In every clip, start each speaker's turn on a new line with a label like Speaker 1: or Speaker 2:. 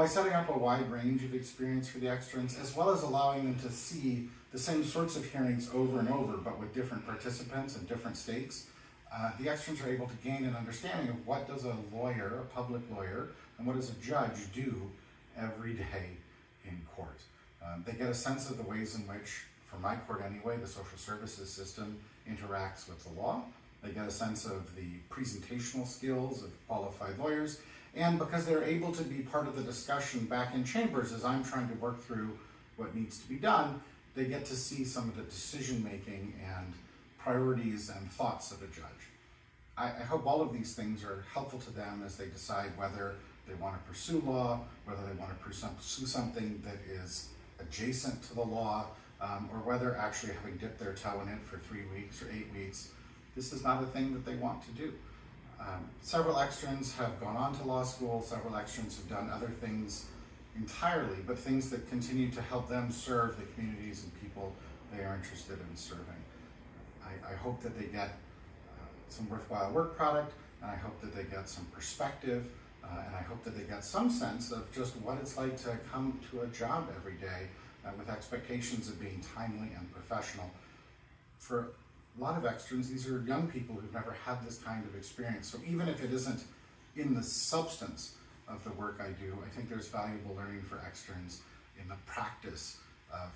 Speaker 1: by setting up a wide range of experience for the externs, as well as allowing them to see the same sorts of hearings over and over, but with different participants and different stakes, the externs are able to gain an understanding of what does a lawyer, a public lawyer, and what does a judge do every day in court. They get a sense of the ways in which, for my court anyway, the social services system interacts with the law. They get a sense of the presentational skills of qualified lawyers, and because they're able to be part of the discussion back in chambers as I'm trying to work through what needs to be done, they get to see some of the decision-making and priorities and thoughts of a judge. I hope all of these things are helpful to them as they decide whether they want to pursue law, whether they want to pursue something that is adjacent to the law, or whether actually having dipped their toe in it for 3 weeks or 8 weeks, this is not a thing that they want to do. Several externs have gone on to law school, several externs have done other things entirely, but things that continue to help them serve the communities and people they are interested in serving. I hope that they get some worthwhile work product, and I hope that they get some perspective, and I hope that they get some sense of just what it's like to come to a job every day with expectations of being timely and professional. For a lot of externs, these are young people who've never had this kind of experience. So even if it isn't in the substance of the work I do, I think there's valuable learning for externs in the practice of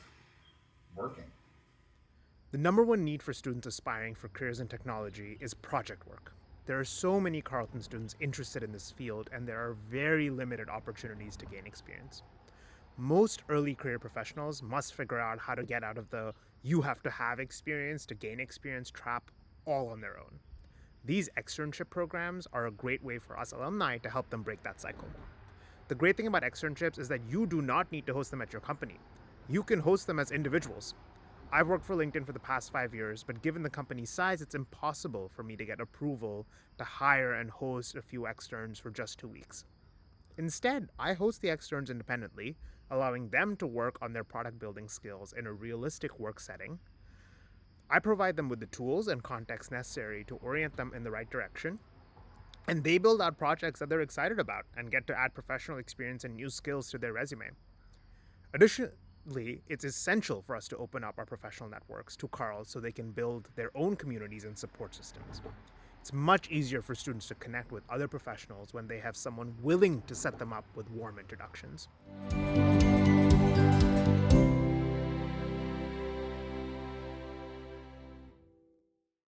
Speaker 1: working.
Speaker 2: The number one need for students aspiring for careers in technology is project work. There are so many Carleton students interested in this field, and there are very limited opportunities to gain experience. Most early career professionals must figure out how to get out of the you have to have experience to gain experience trap all on their own. These externship programs are a great way for us alumni to help them break that cycle. The great thing about externships is that you do not need to host them at your company. You can host them as individuals. I've worked for LinkedIn for the past 5 years, but given the company's size, it's impossible for me to get approval to hire and host a few externs for just 2 weeks. Instead, I host the externs independently, allowing them to work on their product building skills in a realistic work setting. I provide them with the tools and context necessary to orient them in the right direction, and they build out projects that they're excited about and get to add professional experience and new skills to their resume. Additionally, it's essential for us to open up our professional networks to Carl so they can build their own communities and support systems. It's much easier for students to connect with other professionals when they have someone willing to set them up with warm introductions.